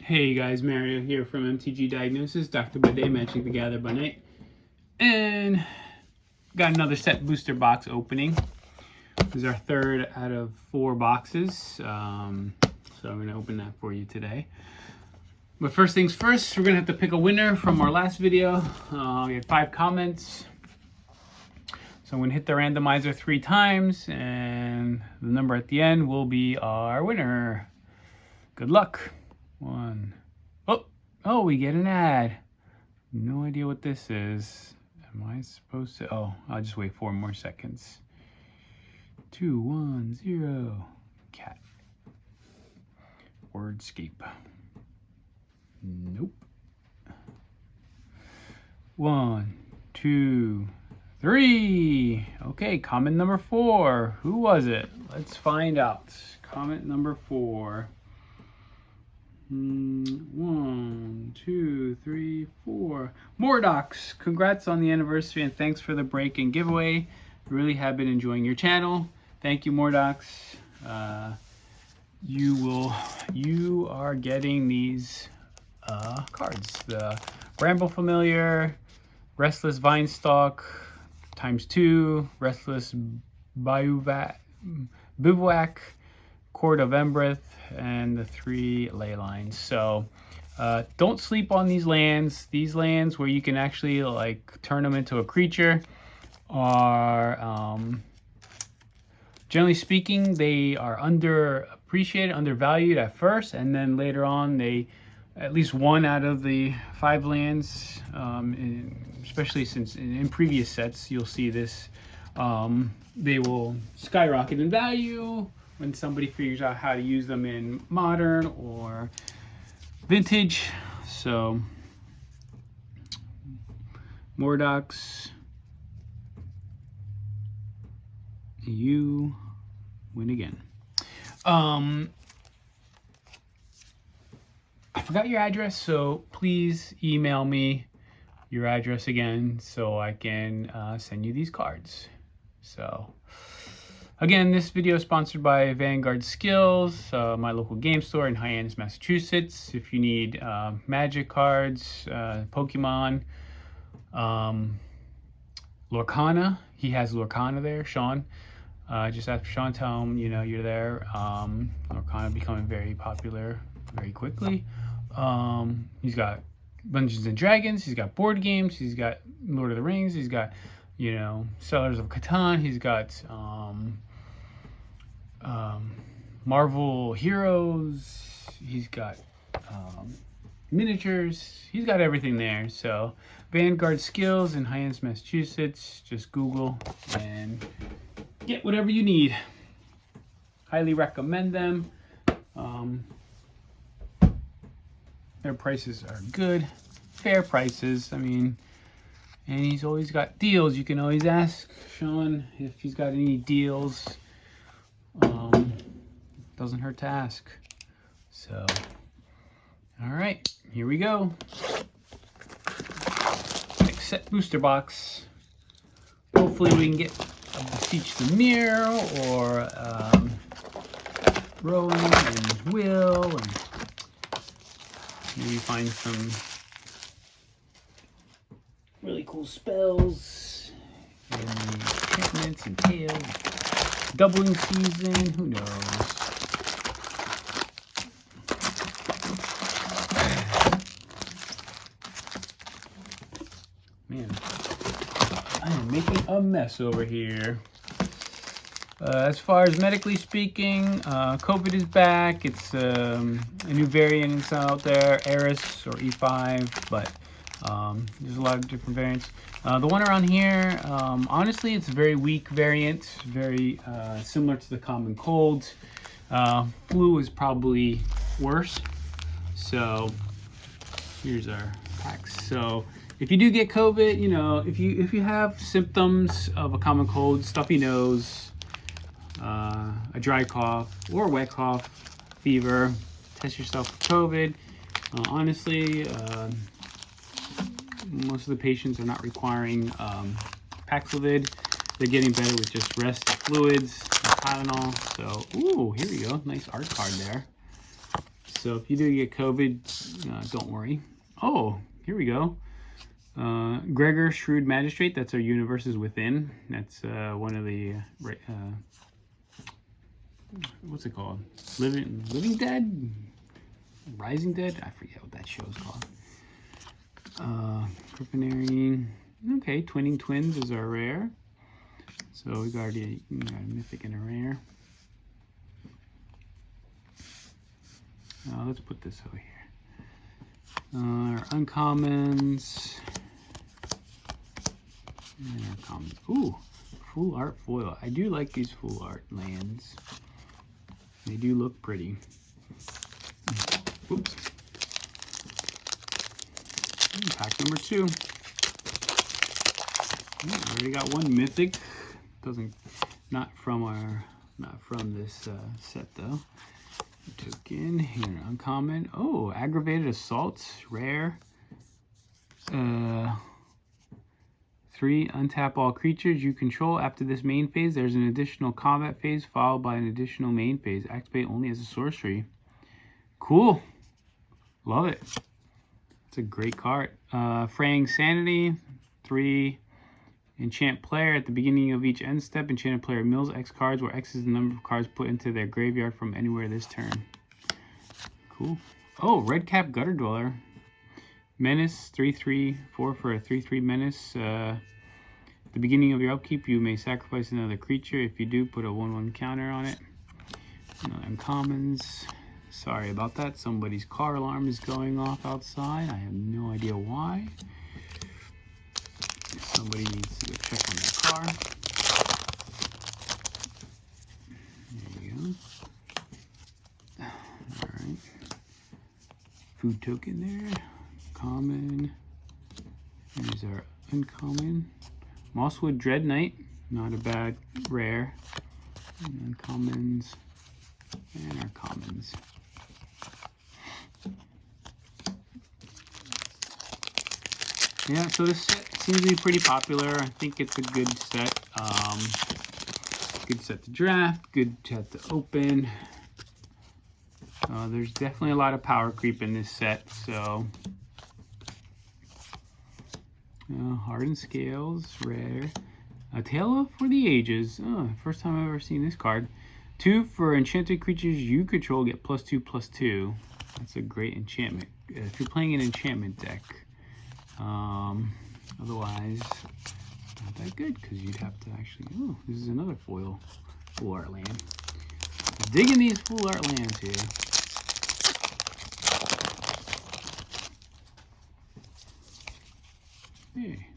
Hey guys, Mario here from MTG Diagnosis, Dr. by Day, Magic the Gather by Night, and got another set booster box opening. This is our third out of 4 boxes, so I'm going to open that for you today. But first things first, we're going to have to pick a winner from our last video. We had 5 comments, so I'm going to hit the randomizer 3 times, and the number at the end will be our winner. Good luck. 1. Oh, we get an ad. No idea what this is. Am I supposed to? Oh, I'll just wait 4 more seconds. 2, 1, 0. Cat. Wordscape. Nope. 1, 2, 3. Okay, comment number 4. Who was it? Let's find out. Comment number 4. 1, 2, 3, 4. Mordox, congrats on the anniversary and thanks for the break and giveaway. Really have been enjoying your channel. Thank you, Mordox. You are getting these cards: the Bramble Familiar, Restless Vinestalk ×2, Restless Bivouac, Court of Embereth, and the 3 ley lines. So don't sleep on these lands. These lands where you can actually like turn them into a creature are generally speaking, they are underappreciated, undervalued at first, and then later on they, at least 1 out of the 5 lands, especially since in previous sets you'll see this, they will skyrocket in value when somebody figures out how to use them in modern or vintage. So Mordox, you win again. I forgot your address, so please email me your address again so I can send you these cards. So again, this video is sponsored by Vanguard Skills, my local game store in Hyannis, Massachusetts. If you need Magic cards, Pokemon, Lorcana, he has Lorcana there, Sean. Just ask for Sean, tell him you're there. Lorcana becoming very popular very quickly. He's got Dungeons and Dragons, he's got board games, he's got Lord of the Rings, he's got Sellers of Catan, he's got Marvel Heroes, he's got miniatures, he's got everything there. So Vanguard Skills in Hyannis, Massachusetts, just Google and get whatever you need. Highly recommend them. Their prices are good, fair prices. I mean, and he's always got deals. You can always ask Sean if he's got any deals. Doesn't hurt to ask. So, all right, here we go. Next set booster box. Hopefully we can get a Beseech the Mirror or Rowan and Will, and maybe find some really cool spells and enchantments and tails. Doubling season, who knows? Man, I am making a mess over here. As far as medically speaking, COVID is back. It's a new variant out there, Eris or E5, but there's a lot of different variants. The one around here, honestly, it's a very weak variant, very similar to the common cold. Flu is probably worse. So here's our packs. So if you do get COVID, if you have symptoms of a common cold, stuffy nose, a dry cough or wet cough, fever, test yourself for COVID. Honestly, most of the patients are not requiring Paxlovid. They're getting better with just rest, fluids, Tylenol. So, ooh, here we go. Nice art card there. so if you do get COVID, don't worry. Oh, here we go. Gregor, Shrewd Magistrate. That's our Universes Within. That's one of the what's it called? Living Dead? Rising Dead? I forget what that show is called. Griffenary. Okay, Twinning Twins is our rare. So we got a mythic and a rare. Let's put this over here. Our uncommons. And our commons. Ooh, full art foil. I do like these full art lands. They do look pretty. Oops. Pack number 2. I already got one mythic. Not from this set though. Token here, uncommon. Oh, aggravated assault, rare. 3, untap all creatures you control. After this main phase, there's an additional combat phase followed by an additional main phase. Activate only as a sorcery. Cool. Love it. It's a great card. Fraying Sanity. 3, enchant player. At the beginning of each end step, enchanted player mills X cards, where X is the number of cards put into their graveyard from anywhere this turn. Cool. Oh, Red Cap Gutter Dweller. Menace, 3/3, 4 for a 3/3 menace. At the beginning of your upkeep, you may sacrifice another creature. If you do, put a 1/1 counter on it. Uncommons. Sorry about that. Somebody's car alarm is going off outside. I have no idea why. Somebody needs to go check on their car. There you go. Alright. Food token there. Common. Here's our uncommon. Mosswood Dread Knight. Not a bad rare. And uncommons. And our commons. Yeah, so this set seems to be pretty popular. I think it's a good set. Good set to draft, good set to open. There's definitely a lot of power creep in this set, so. Hardened Scales, rare. A Tale for the Ages. Oh, first time I've ever seen this card. 2 for enchanted creatures you control, get +2/+2. That's a great enchantment. If you're playing an enchantment deck. Otherwise, not that good because you'd have to actually. Oh, this is another full art land. Digging these full art lands here. Hey.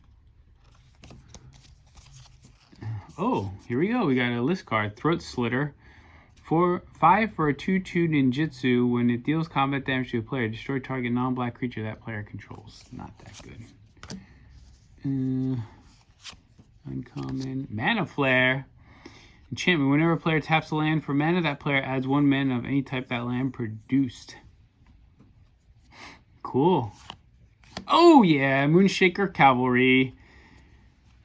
Oh, here we go. We got a list card. Throat Slitter. 5 for a 2/2 ninjutsu. When it deals combat damage to a player, destroy target non-black creature that player controls. Not that good. Uncommon. Mana Flare. Enchantment. Whenever a player taps a land for mana, that player adds 1 mana of any type that land produced. Cool. Oh yeah, Moonshaker Cavalry.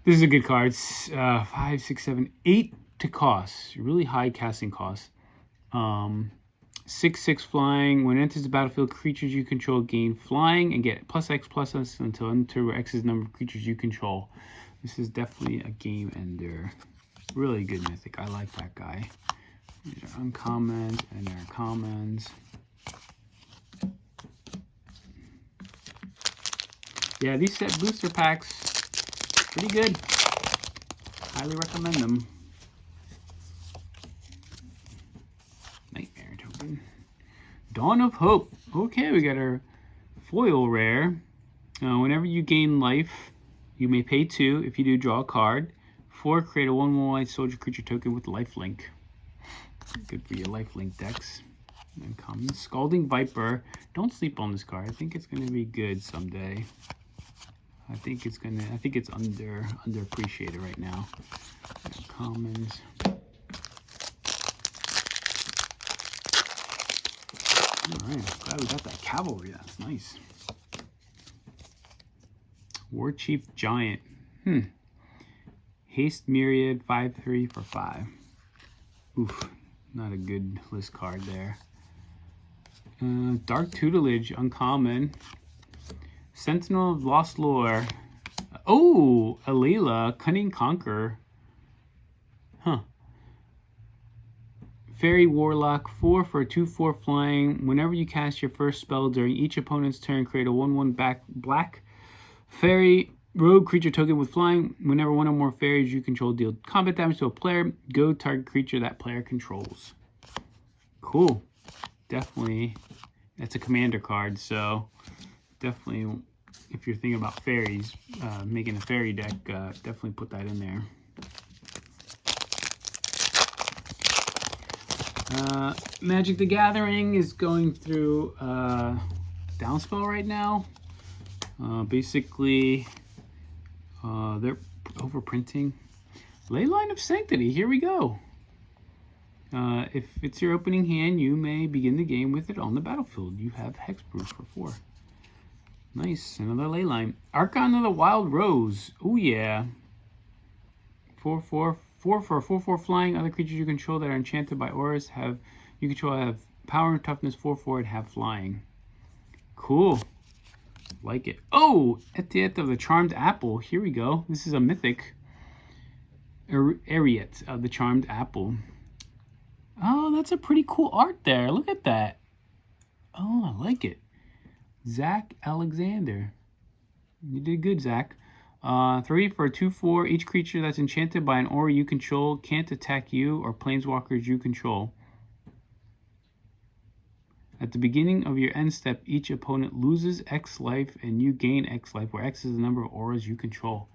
This is a good card. 5, 6, 7, 8 to cost. Really high casting cost. 6/6 flying. When it enters the battlefield, creatures you control gain flying and get +X/+S until enter where X is the number of creatures you control. This is definitely a game ender. Really good mythic. I like that guy. These are uncommons and our commons. Yeah, these set booster packs, pretty good. Highly recommend them. Nightmare token. Dawn of Hope. Okay, we got our foil rare. Whenever you gain life, you may pay 2. If you do, draw a card. 4, create a 1/1 soldier creature token with lifelink. Good for your lifelink decks. Uncommon. Scalding Viper. Don't sleep on this card. I think it's going to be good someday. I think it's underappreciated right now. Commons. Alright, glad we got that cavalry. That's nice. War Chief Giant. Haste Myriad 5/3 for 5. Oof, not a good list card there. Dark Tutelage, uncommon. Sentinel of Lost Lore. Oh, Alila, Cunning Conqueror. Huh. Fairy Warlock, 4 for a 2/4 flying. Whenever you cast your first spell during each opponent's turn, create a 1/1 black fairy rogue creature token with flying. Whenever one or more fairies you control deal combat damage to a player, go target creature that player controls. Cool. Definitely, that's a commander card, so definitely, if you're thinking about fairies, making a fairy deck, definitely put that in there. Magic the Gathering is going through downspell right now. Basically, they're overprinting. Leyline of Sanctity, here we go. If it's your opening hand, you may begin the game with it on the battlefield. You have Hexproof for 4. Nice, another Leyline. Archon of the Wild Rose. Oh yeah. 4 for a 4/4 flying. Other creatures you control that are enchanted by auras you control have power and toughness 4/4 and have flying. Cool. Like it. Oh, Etiette of the Charmed Apple. Here we go. This is a mythic. Ariette of the Charmed Apple. Oh, that's a pretty cool art there. Look at that. Oh, I like it. Zach Alexander. You did good, Zach. 3 for a 2/4. Each creature that's enchanted by an aura you control can't attack you or planeswalkers you control. At the beginning of your end step, each opponent loses X life and you gain X life, where X is the number of auras you control.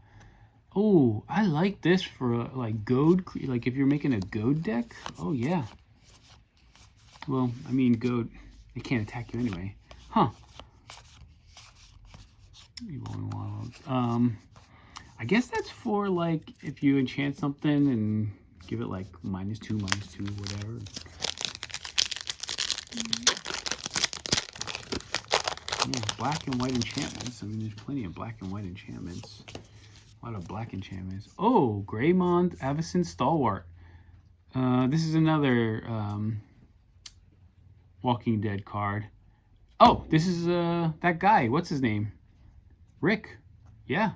Oh, I like this for like goad, like if you're making a goad deck. Oh yeah. Well, I mean goad, they can't attack you anyway. Huh. I guess that's for like if you enchant something and give it like -2, whatever. Yeah, black and white enchantments. I mean, there's plenty of black and white enchantments. A lot of black enchantments. Oh, Greymond Avacyn Stalwart. This is another Walking Dead card. Oh, this is that guy. What's his name? Rick. Yeah.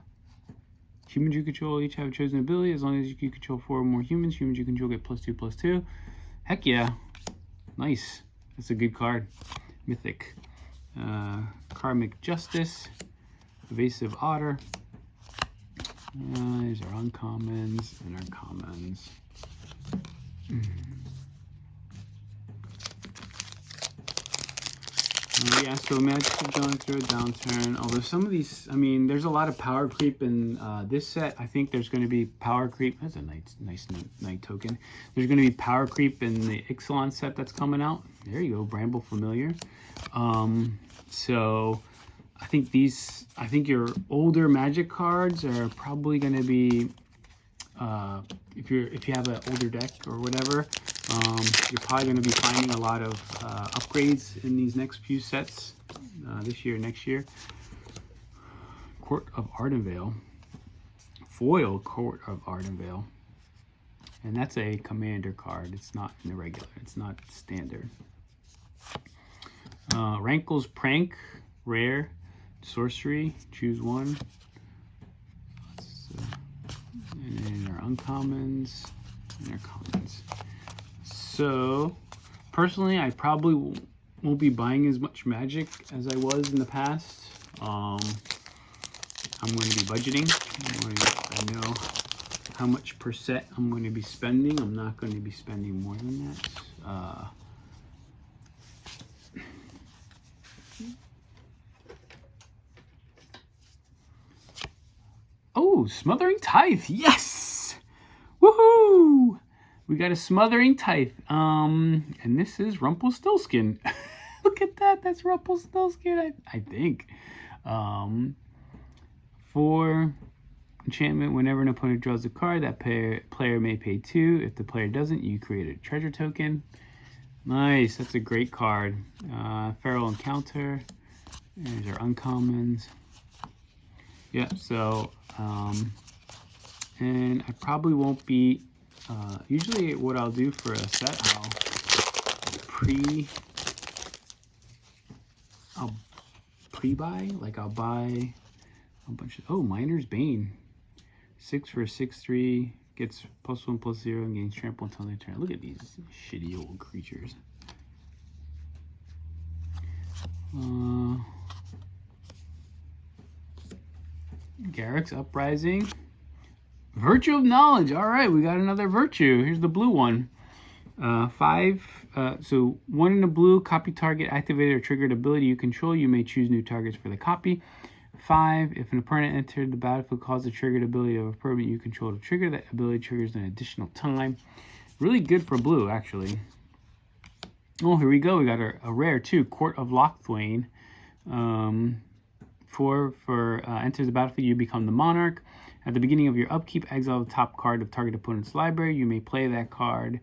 Humans you control each have a chosen ability. As long as you control 4 or more humans, humans you control get +2/+2. Heck yeah. Nice. That's a good card. Mythic. Karmic Justice. Evasive Otter. These are uncommons and our commons. Yeah, so Magic is going through a downturn. Although some of these, I mean, there's a lot of power creep in this set. I think there's going to be power creep. That's a nice night token. There's going to be power creep in the Ixalan set that's coming out. There you go, Bramble Familiar. So I think your older Magic cards are probably going to be, if you have an older deck or whatever, you're probably going to be finding a lot of upgrades in these next few sets, this year, next year. Court of Ardenvale, foil Court of Ardenvale, and that's a commander card. It's not in the regular. It's not standard. Rankle's Prank, rare, sorcery. Choose one. And our uncommons and our commons. So, personally, I probably won't be buying as much Magic as I was in the past. I'm going to be budgeting. I know how much per set I'm going to be spending. I'm not going to be spending more than that. Oh, Smothering Tithe. Yes! Woohoo! We got a Smothering Tithe. And this is Rumpelstiltskin. Look at that. That's Rumpelstiltskin, I think. 4 enchantment. Whenever an opponent draws a card, that player may pay 2. If the player doesn't, you create a treasure token. Nice. That's a great card. Feral Encounter. There's our uncommons. Yeah, so, and I probably won't be, usually what I'll do for a set, I'll I'll pre-buy. Like I'll buy a bunch of, oh, Miner's Bane. 6 for a 6/3, gets +1/+0 and gains trample until they turn. Look at these shitty old creatures. Garrick's Uprising. Virtue of Knowledge. All right, we got another Virtue. Here's the blue one. 5, so 1 in the blue, copy target, activated or triggered ability you control. You may choose new targets for the copy. 5, if an opponent entered the battlefield, cause the triggered ability of a permanent you control to trigger, that ability triggers an additional time. Really good for blue, actually. Oh, here we go. We got a rare, too. Court of Lochthwain. 4 for enters the battlefield, you become the monarch. At the beginning of your upkeep, exile the top card of target opponent's library. You may play that card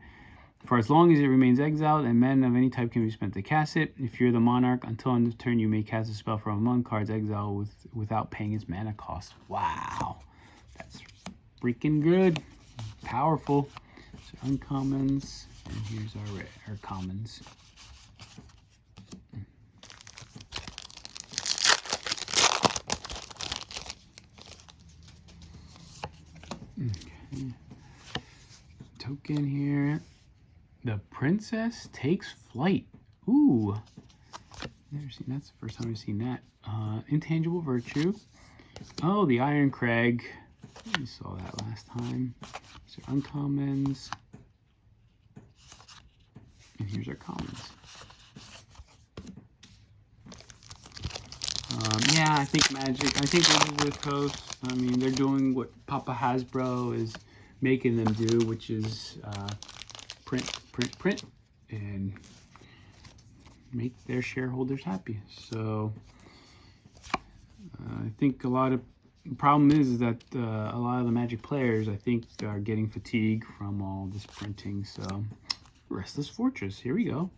for as long as it remains exiled, and mana of any type can be spent to cast it. If you're the monarch, until end of turn, you may cast a spell from among cards exiled without paying its mana cost. Wow, that's freaking good, powerful. So uncommons, and here's our commons. Okay. Token here. The Princess Takes Flight. Ooh. Never seen, that's the first time I've seen that. Intangible Virtue. Oh, the Iron Crag. We saw that last time. These are uncommons. And here's our commons. Yeah, I think Magic. I think Wizards of the Coast. I mean, they're doing what Papa Hasbro is making them do, which is print, and make their shareholders happy. So I think a lot of the problem is that a lot of the Magic players, I think, are getting fatigued from all this printing. So Restless Fortress, here we go.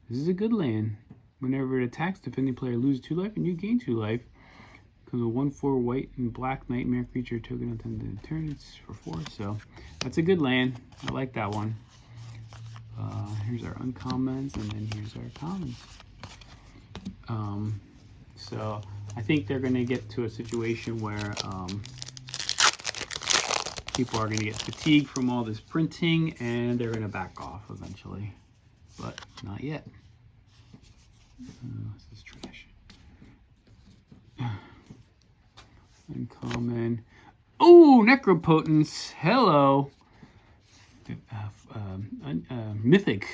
This is a good land. Whenever it attacks, defending player loses 2 life and you gain 2 life. Because a 1/4 white and black nightmare creature token on the turn, it's for 4. So that's a good land. I like that one. Here's our uncommons, and then here's our commons. So I think they're going to get to a situation where people are going to get fatigued from all this printing, and they're going to back off eventually, but not yet. This is trash. Uncommon. Oh, Necropotence. Hello. Mythic.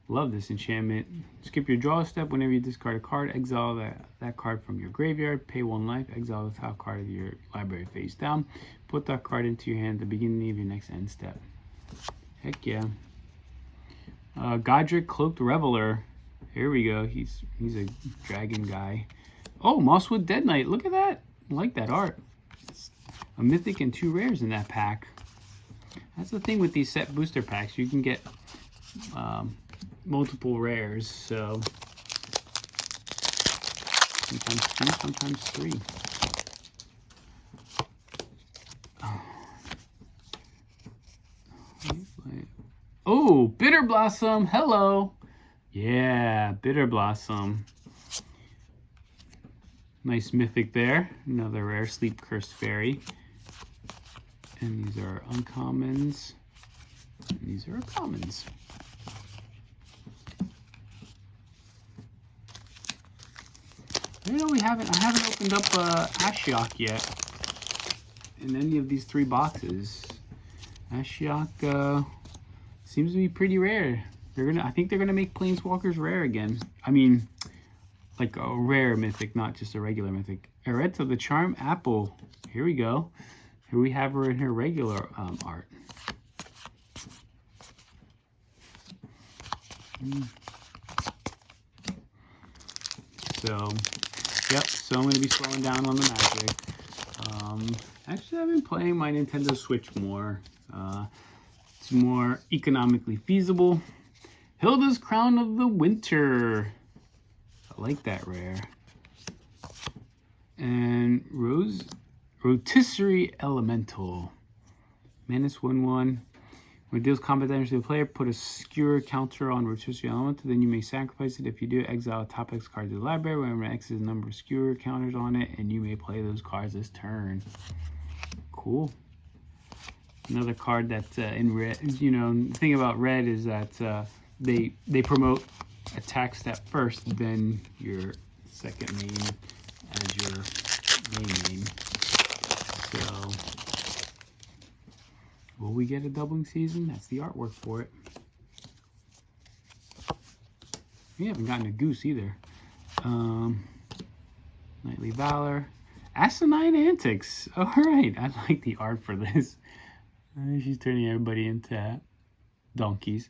Love this enchantment. Skip your draw step whenever you discard a card. Exile that card from your graveyard. Pay 1 life. Exile the top card of your library face down. Put that card into your hand at the beginning of your next end step. Heck yeah. Godric Cloaked Reveler. Here we go. He's a dragon guy. Oh, Mosswood Dead Knight. Look at that. I like that art. It's a mythic and 2 rares in that pack. That's the thing with these set booster packs. You can get multiple rares. So sometimes 2, sometimes 3. Oh, Bitter Blossom. Hello. Yeah, Bitter Blossom. Nice mythic there. Another rare Sleep Cursed Fairy. And these are uncommons. And these are commons. You know, I haven't opened up Ashiaka yet in any of these 3 boxes. Ashiaka seems to be pretty rare. I think they're gonna make Planeswalkers rare again. I mean, like a rare mythic, not just a regular mythic. Areta the Charm Apple. Here we go. Here we have her in her regular art. So, yep. So I'm gonna be slowing down on the Magic. Actually, I've been playing my Nintendo Switch more. It's more economically feasible. Hilda's Crown of the Winter. I like that rare. And Rotisserie Elemental. -1/1. When it deals combat damage to the player, put a skewer counter on rotisserie element. Then you may sacrifice it. If you do, exile a top X card to the library. Whenever X is the number of skewer counters on it, and you may play those cards this turn. Cool. Another card that's in red. You know, the thing about red is that they promote attack step first, then your second main as your main. So, will we get a doubling season? That's the artwork for it. We haven't gotten a goose either. Knightly Valor. Asinine Antics. Alright, I like the art for this. She's turning everybody into donkeys.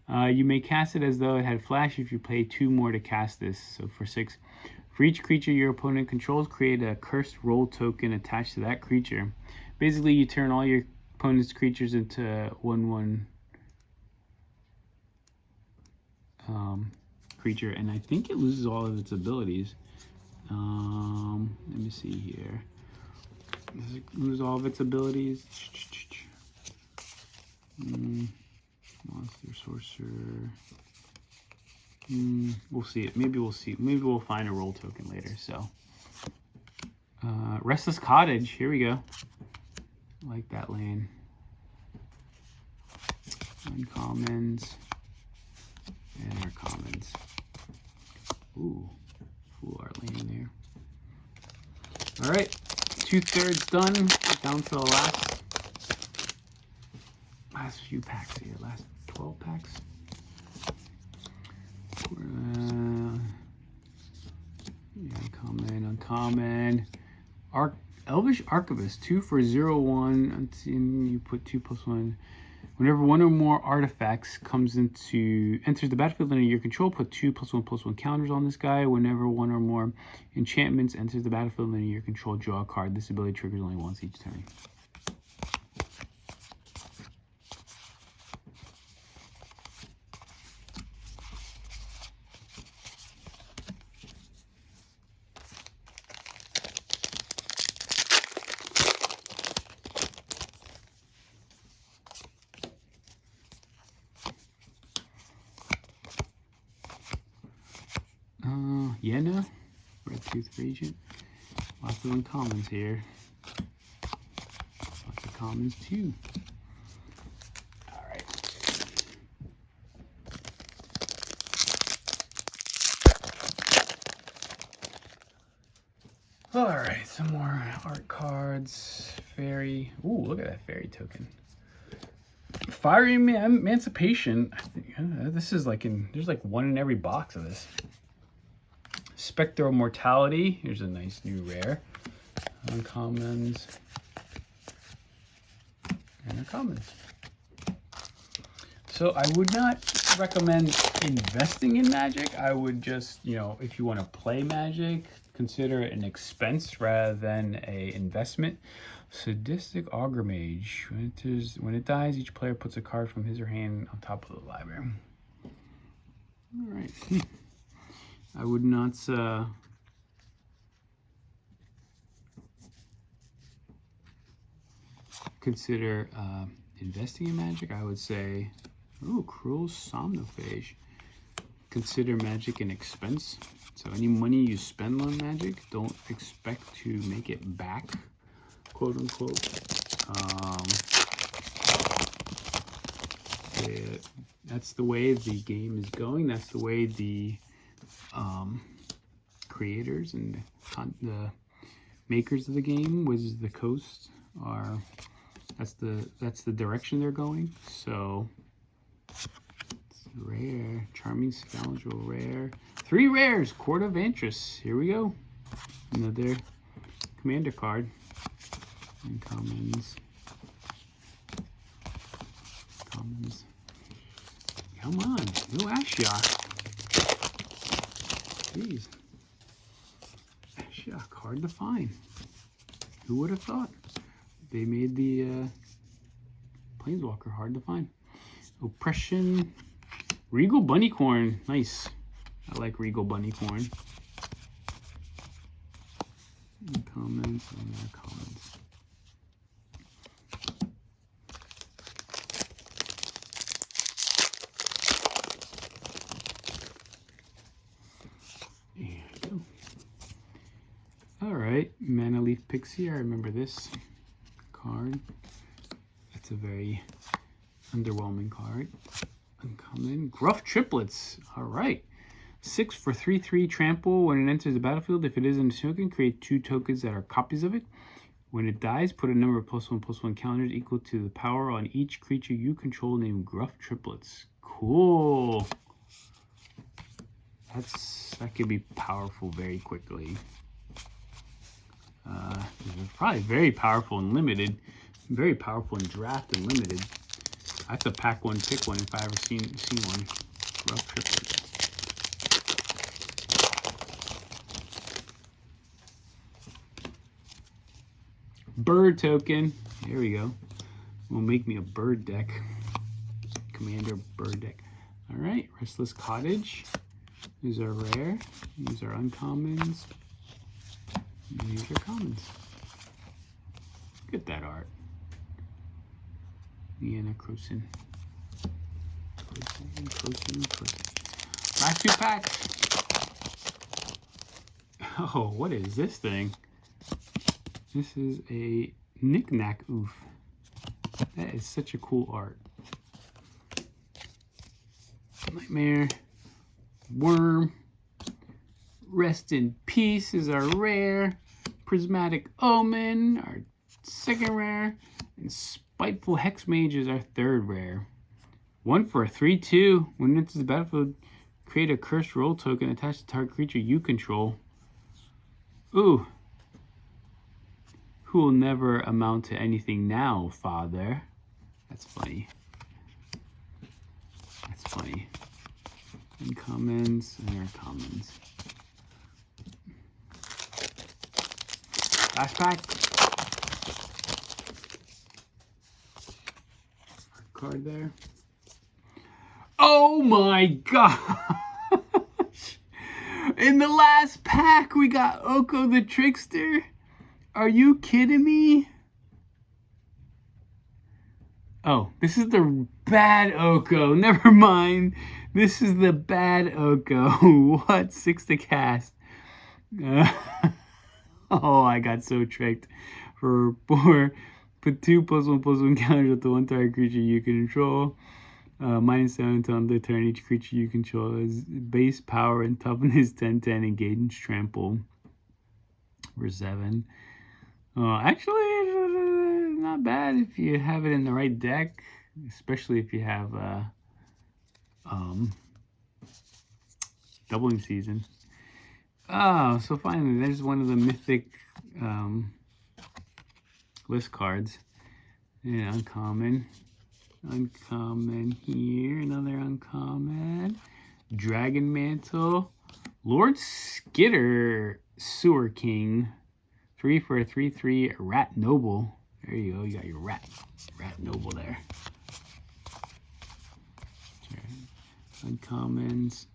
You may cast it as though it had flash if you pay 2 more to cast this. So for 6. For each creature your opponent controls, create a cursed roll token attached to that creature. Basically, you turn all your opponent's creatures into 1/1 creature, and I think it loses all of its abilities. Let me see here. Does it lose all of its abilities? Monster, sorcerer. We'll see it. Maybe we'll see. Maybe we'll find a roll token later. So, Restless Cottage. Here we go. I like that lane. Uncommons and our commons. Ooh, full art lane there. All right, 2/3 done. Down to the last few packs here. Last 12 packs. Uncommon. Elvish Archivist, 2 for 0/1. You put 2+1. Whenever one or more artifacts enters the battlefield under your control, put 2+1/+1 counters on this guy. Whenever one or more enchantments enters the battlefield under your control, draw a card. This ability triggers only once each turn. Yenna, Red Tooth Regent. Lots of uncommons here. Lots of commons too. Alright. Alright, some more art cards. Fairy. Ooh, look at that fairy token. Fiery Emancipation. I think this is like there's like one in every box of this. Spectral Mortality. Here's a nice new rare. Uncommons. And uncommons. So I would not recommend investing in Magic. I would just, you know, if you want to play Magic, consider it an expense rather than an investment. Sadistic augramage. When it dies, each player puts a card from his or hand on top of the library. All right. I would not consider investing in Magic. I would say, ooh, Cruel Somnophage. Consider Magic an expense. So any money you spend on Magic, don't expect to make it back, quote unquote. That's the way the game is going. That's the way the creators and the makers of the game, Wizards of the Coast, are. That's the direction they're going. So it's rare, Charming Scoundrel rare, 3 rares, Court of Antris. Here we go, another commander card. And commons. Come on, no Ashiaka. Jeez. Ashiaka, hard to find. Who would have thought? They made the Planeswalker hard to find. Oppression. Regal Bunnycorn. Nice. I like Regal Bunnycorn. Comments and their comments. Mana Leaf Pixie. I remember this card. That's a very underwhelming card. Uncommon. Gruff Triplets. All right. 6 for 3/3 trample. When it enters the battlefield, if it is in a token, create 2 tokens that are copies of it. When it dies, put a number of +1/+1 counters equal to the power on each creature you control named Gruff Triplets. Cool. That could be powerful very quickly. Probably very powerful and limited. Very powerful in draft and limited. That's a pack one, pick one if I ever seen one. Gruff Triplets. Bird token. There we go. Will make me a bird deck. Commander bird deck. All right. Restless Cottage. These are rare. These are uncommons. And these are commons. Look at that art. Vienna Cruisin. Cruisin. Last 2 packs. Oh, what is this thing? This is a Knick-Knack Oof. That is such a cool art. Nightmare. Worm. Rest in Peace is our rare. Prismatic Omen, our second rare. And Spiteful Hexmage is our 3rd rare. 1 for a 3/2. When it enters the battlefield, create a cursed roll token attached to target creature you control. Ooh. Who will never amount to anything now, father? That's funny. That's funny. Uncommons and uncommons. Last pack. Card there. Oh my gosh! In the last pack, we got Oko the Trickster. Are you kidding me? Oh, this is the bad Oko. Never mind. This is the bad Oko. What? 6 to cast. Oh, I got so tricked. For 4, put 2 +1/+1 counters with the 1 target creature you control. -7 until end of turn. Each creature you control has base power and toughness 10/10 and Gaden's trample for 7. Actually, not bad if you have it in the right deck, especially if you have Doubling Season. Oh, so finally, there's one of the Mythic list cards. Yeah, uncommon. Uncommon here, another uncommon. Dragon Mantle. Lord Skitter, Sewer King. 3 for a 3/3 Rat Noble. There you go. You got your Rat Noble there. Uncommons.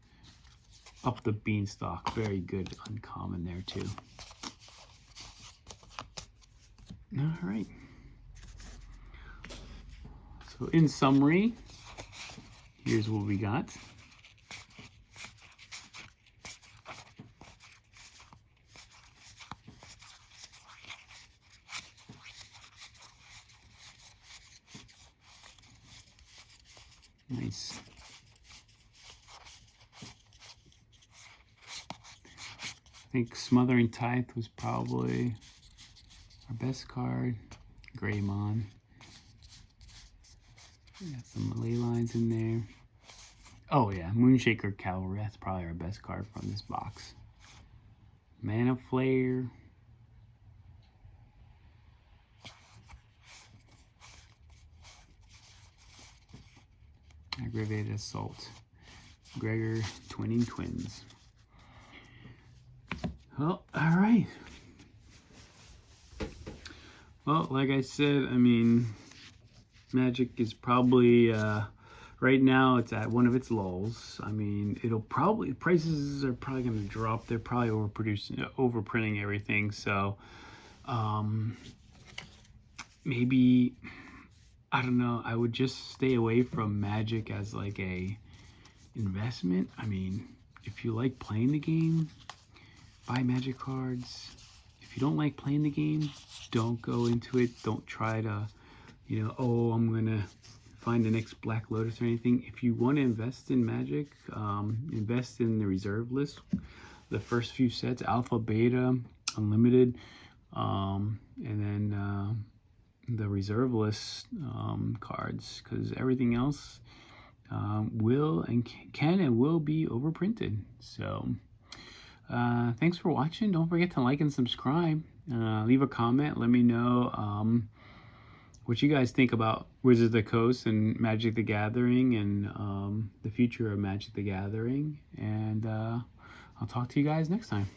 Up the Beanstalk. Very good uncommon there too. All right. So in summary, here's what we got. Nice. I think Smothering Tithe was probably our best card. Greymon. Got some ley lines in there. Oh yeah, Moonshaker Cavalry. That's probably our best card from this box. Mana Flare. Aggravated Assault. Gregor Twinning Twins. Well, all right. Well, like I said, I mean, Magic is probably, right now it's at one of its lulls. I mean, prices are probably going to drop. They're probably overprinting everything. So, maybe, I don't know, I would just stay away from Magic as like a investment. I mean, if you like playing the game, buy Magic cards. If you don't like playing the game, don't go into it. Don't try to, you know, oh, I'm gonna find the next Black Lotus or anything. If you want to invest in Magic, invest in the reserve list. The first few sets, Alpha, Beta, Unlimited, and then the reserve list cards, because everything else will and can and will be overprinted. So thanks for watching. Don't forget to like and subscribe. Leave a comment. Let me know what you guys think about Wizards of the Coast and Magic the Gathering, and the future of Magic the Gathering. And I'll talk to you guys next time.